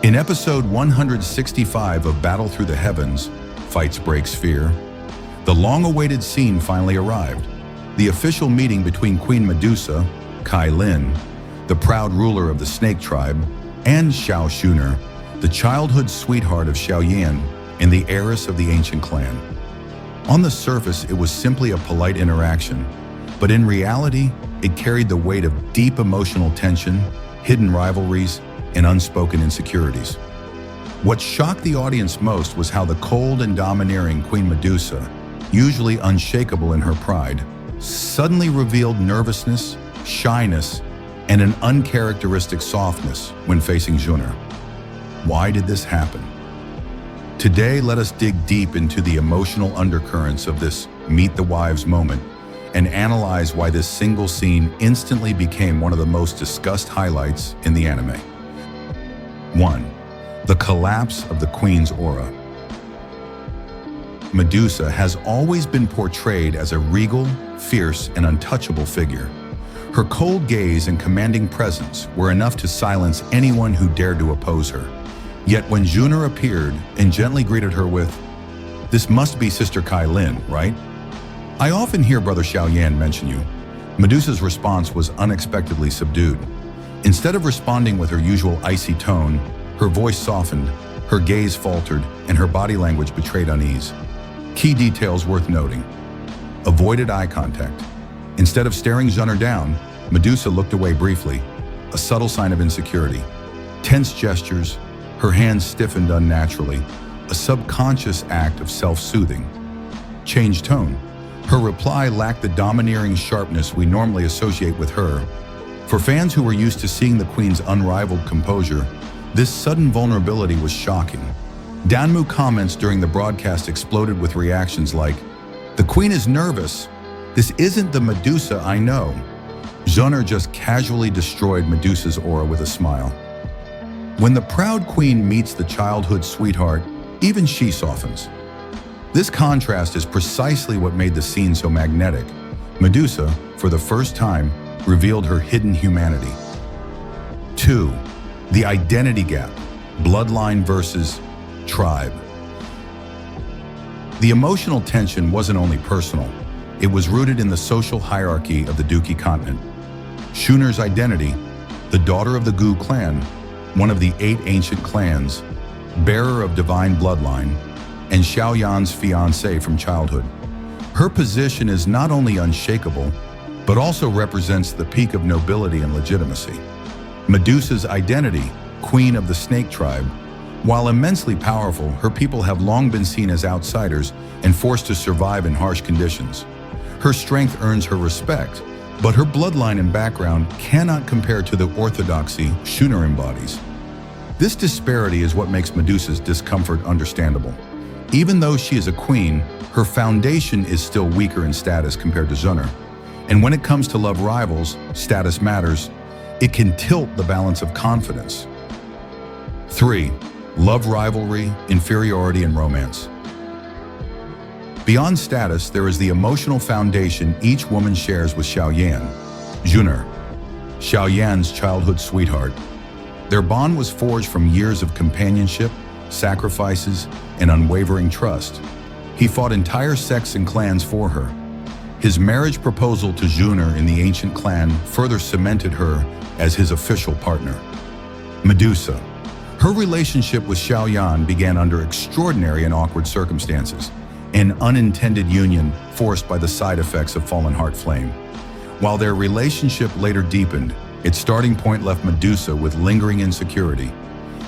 In episode 165 of Battle Through the Heavens, Fights Break Sphere, the long-awaited scene finally arrived. The official meeting between Queen Medusa, Cai Lin, the proud ruler of the snake tribe, and Xiao Xun'er, the childhood sweetheart of Xiao Yan and the heiress of the ancient clan. On the surface, it was simply a polite interaction, but in reality, it carried the weight of deep emotional tension, hidden rivalries, and unspoken insecurities. What shocked the audience most was how the cold and domineering Queen Medusa, usually unshakable in her pride, suddenly revealed nervousness, shyness, and an uncharacteristic softness when facing Xun'er. Why did this happen? Today, let us dig deep into the emotional undercurrents of this Meet the Wives moment and analyze why this single scene instantly became one of the most discussed highlights in the anime. 1. The collapse of the Queen's aura. Medusa has always been portrayed as a regal, fierce, and untouchable figure. Her cold gaze and commanding presence were enough to silence anyone who dared to oppose her. Yet when Xun'er appeared and gently greeted her with, "This must be Sister Cai Lin, right? I often hear Brother Xiao Yan mention you." Medusa's response was unexpectedly subdued. Instead of responding with her usual icy tone, her voice softened, her gaze faltered, and her body language betrayed unease. Key details worth noting. Avoided eye contact. Instead of staring Xun'er down, Medusa looked away briefly, a subtle sign of insecurity. Tense gestures, her hands stiffened unnaturally, a subconscious act of self-soothing. Changed tone. Her reply lacked the domineering sharpness we normally associate with her. For fans who were used to seeing the Queen's unrivaled composure, this sudden vulnerability was shocking. Danmu comments during the broadcast exploded with reactions like, "The Queen is nervous. This isn't the Medusa I know." Xun'er just casually destroyed Medusa's aura with a smile. When the proud Queen meets the childhood sweetheart, even she softens. This contrast is precisely what made the scene so magnetic. Medusa, for the first time, revealed her hidden humanity. 2. The identity gap, bloodline versus tribe. The emotional tension wasn't only personal, it was rooted in the social hierarchy of the Duki continent. Xun'er's identity, the daughter of the Gu clan, one of the 8 ancient clans, bearer of divine bloodline, and Xiao Yan's fiancé from childhood. Her position is not only unshakable, but also represents the peak of nobility and legitimacy. Medusa's identity, Queen of the Snake Tribe, while immensely powerful, her people have long been seen as outsiders and forced to survive in harsh conditions. Her strength earns her respect, but her bloodline and background cannot compare to the orthodoxy Xun'er embodies. This disparity is what makes Medusa's discomfort understandable. Even though she is a queen, her foundation is still weaker in status compared to Xun'er. And when it comes to love rivals, status matters. It can tilt the balance of confidence. 3. Love rivalry, inferiority, and romance. Beyond status, there is the emotional foundation each woman shares with Xiao Yan, Xun'er, Xiao Yan's childhood sweetheart. Their bond was forged from years of companionship, sacrifices, and unwavering trust. He fought entire sects and clans for her. His marriage proposal to Xun'er in the ancient clan further cemented her as his official partner. Medusa. Her relationship with Xiao Yan began under extraordinary and awkward circumstances, an unintended union forced by the side effects of fallen heart flame. While their relationship later deepened, its starting point left Medusa with lingering insecurity.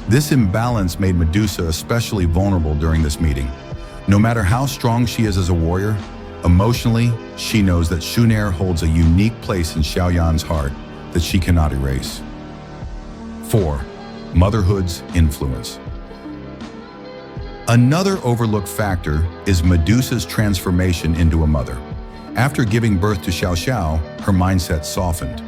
This imbalance made Medusa especially vulnerable during this meeting. No matter how strong she is as a warrior, emotionally, she knows that Xun'er holds a unique place in Xiao Yan's heart that she cannot erase. 4. Motherhood's influence. Another overlooked factor is Medusa's transformation into a mother. After giving birth to Xiao Xiao, her mindset softened.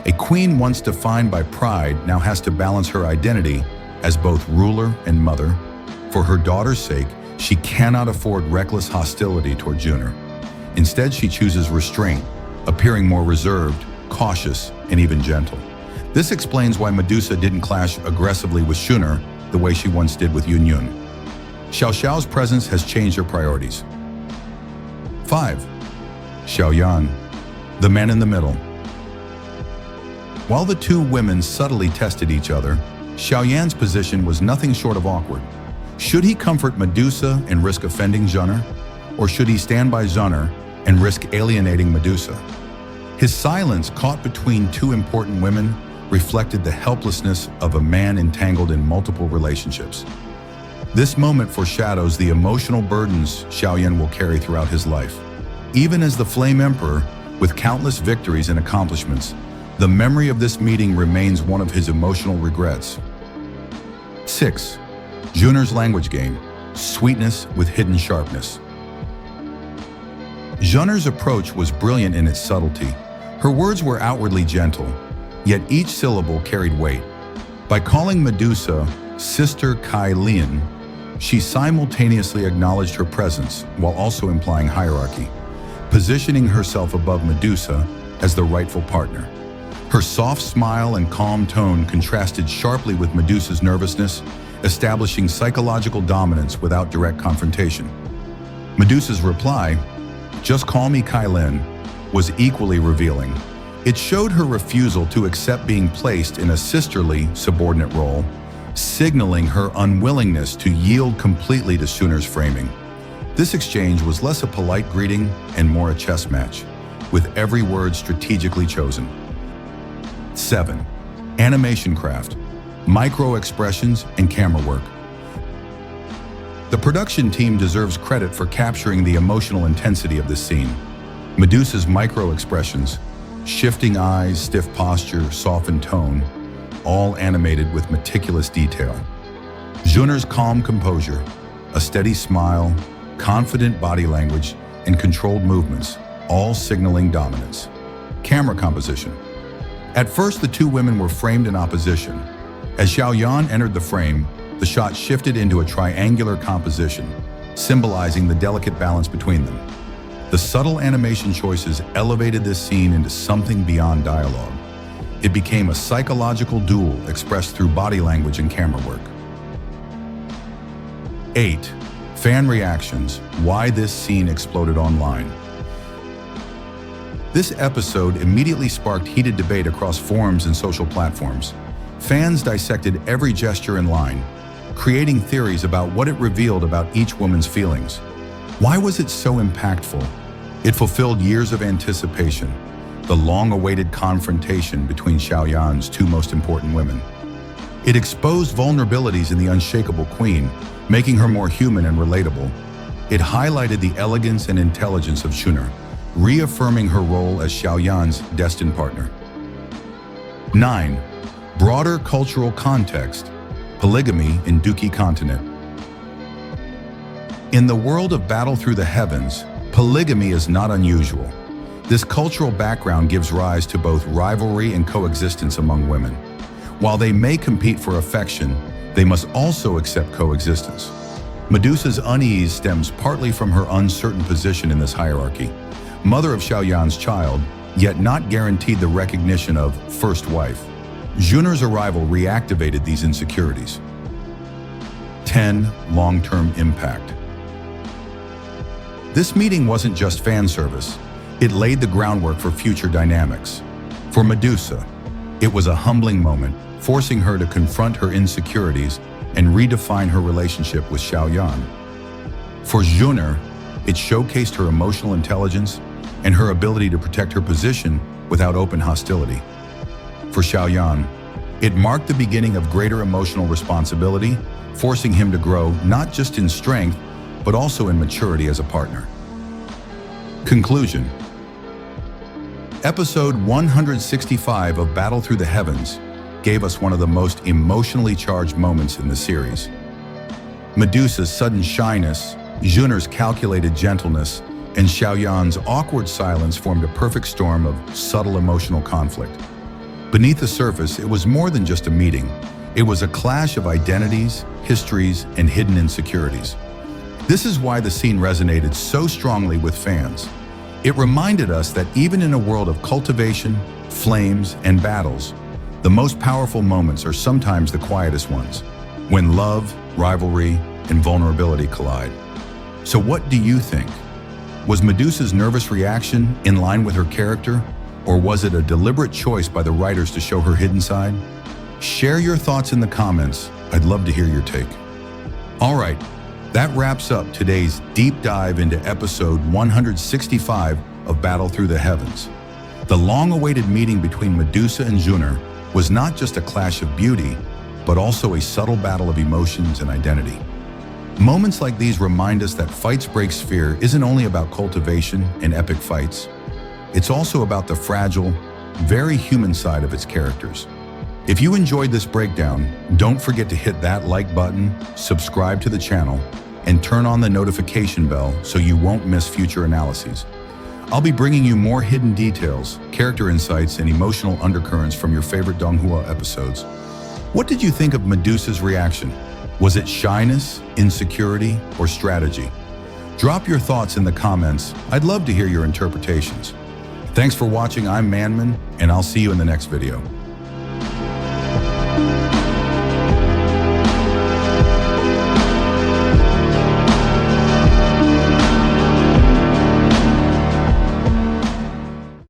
A queen once defined by pride now has to balance her identity as both ruler and mother. For her daughter's sake, she cannot afford reckless hostility toward Xun'er. Instead, she chooses restraint, appearing more reserved, cautious, and even gentle. This explains why Medusa didn't clash aggressively with Xun'er, the way she once did with Yun. Xiao Xiao's presence has changed her priorities. 5. Xiao Yan, the man in the middle. While the two women subtly tested each other, Xiao Yan's position was nothing short of awkward. Should he comfort Medusa and risk offending Xun'er? Or should he stand by Xun'er and risk alienating Medusa? His silence, caught between two important women, reflected the helplessness of a man entangled in multiple relationships. This moment foreshadows the emotional burdens Xiao Yan will carry throughout his life. Even as the Flame Emperor, with countless victories and accomplishments, the memory of this meeting remains one of his emotional regrets. 6. Xun'er's language game, sweetness with hidden sharpness. Xun'er's approach was brilliant in its subtlety. Her words were outwardly gentle, yet each syllable carried weight. By calling Medusa Sister Cai Lin, she simultaneously acknowledged her presence while also implying hierarchy, positioning herself above Medusa as the rightful partner. Her soft smile and calm tone contrasted sharply with Medusa's nervousness, establishing psychological dominance without direct confrontation. Medusa's reply, "Just call me Cai Lin," was equally revealing. It showed her refusal to accept being placed in a sisterly, subordinate role, signaling her unwillingness to yield completely to Xun'er's framing. This exchange was less a polite greeting and more a chess match, with every word strategically chosen. 7. Animation craft, micro-expressions, and camera work. The production team deserves credit for capturing the emotional intensity of this scene. Medusa's micro-expressions, shifting eyes, stiff posture, softened tone, all animated with meticulous detail. Xun'er's calm composure, a steady smile, confident body language, and controlled movements, all signaling dominance. Camera composition. At first, the two women were framed in opposition. As Xiao Yan entered the frame, the shot shifted into a triangular composition, symbolizing the delicate balance between them. The subtle animation choices elevated this scene into something beyond dialogue. It became a psychological duel expressed through body language and camera work. 8. Fan reactions, why this scene exploded online. This episode immediately sparked heated debate across forums and social platforms. Fans dissected every gesture and line, creating theories about what it revealed about each woman's feelings. Why was it so impactful? It fulfilled years of anticipation, the long-awaited confrontation between Xiao Yan's two most important women. It exposed vulnerabilities in the unshakable queen, making her more human and relatable. It highlighted the elegance and intelligence of Xun'er, reaffirming her role as Xiao Yan's destined partner. 9. Broader cultural context, polygamy in Duki continent. In the world of Battle Through the Heavens, polygamy is not unusual. This cultural background gives rise to both rivalry and coexistence among women. While they may compete for affection, they must also accept coexistence. Medusa's unease stems partly from her uncertain position in this hierarchy, mother of Xiao Yan's child, yet not guaranteed the recognition of first wife. Xun'er's arrival reactivated these insecurities. 10. Long-term impact. This meeting wasn't just fan service. It laid the groundwork for future dynamics. For Medusa, it was a humbling moment, forcing her to confront her insecurities and redefine her relationship with Xiao Yan. For Xun'er, it showcased her emotional intelligence and her ability to protect her position without open hostility. For Xiao Yan, it marked the beginning of greater emotional responsibility, forcing him to grow not just in strength, but also in maturity as a partner. Conclusion. Episode 165 of Battle Through the Heavens gave us one of the most emotionally charged moments in the series. Medusa's sudden shyness, Xun'er's calculated gentleness, and Xiao Yan's awkward silence formed a perfect storm of subtle emotional conflict. Beneath the surface, it was more than just a meeting. It was a clash of identities, histories, and hidden insecurities. This is why the scene resonated so strongly with fans. It reminded us that even in a world of cultivation, flames, and battles, the most powerful moments are sometimes the quietest ones. when love, rivalry, and vulnerability collide. So what do you think? Was Medusa's nervous reaction in line with her character, or was it a deliberate choice by the writers to show her hidden side? Share your thoughts in the comments. I'd love to hear your take. All right, that wraps up today's deep dive into episode 165 of Battle Through the Heavens. The long-awaited meeting between Medusa and Xun'er was not just a clash of beauty, but also a subtle battle of emotions and identity. Moments like these remind us that Fights Break Sphere isn't only about cultivation and epic fights. It's also about the fragile, very human side of its characters. If you enjoyed this breakdown, don't forget to hit that like button, subscribe to the channel, and turn on the notification bell so you won't miss future analyses. I'll be bringing you more hidden details, character insights, and emotional undercurrents from your favorite Donghua episodes. What did you think of Medusa's reaction? Was it shyness, insecurity, or strategy? Drop your thoughts in the comments. I'd love to hear your interpretations. Thanks for watching. I'm Manman, and I'll see you in the next video.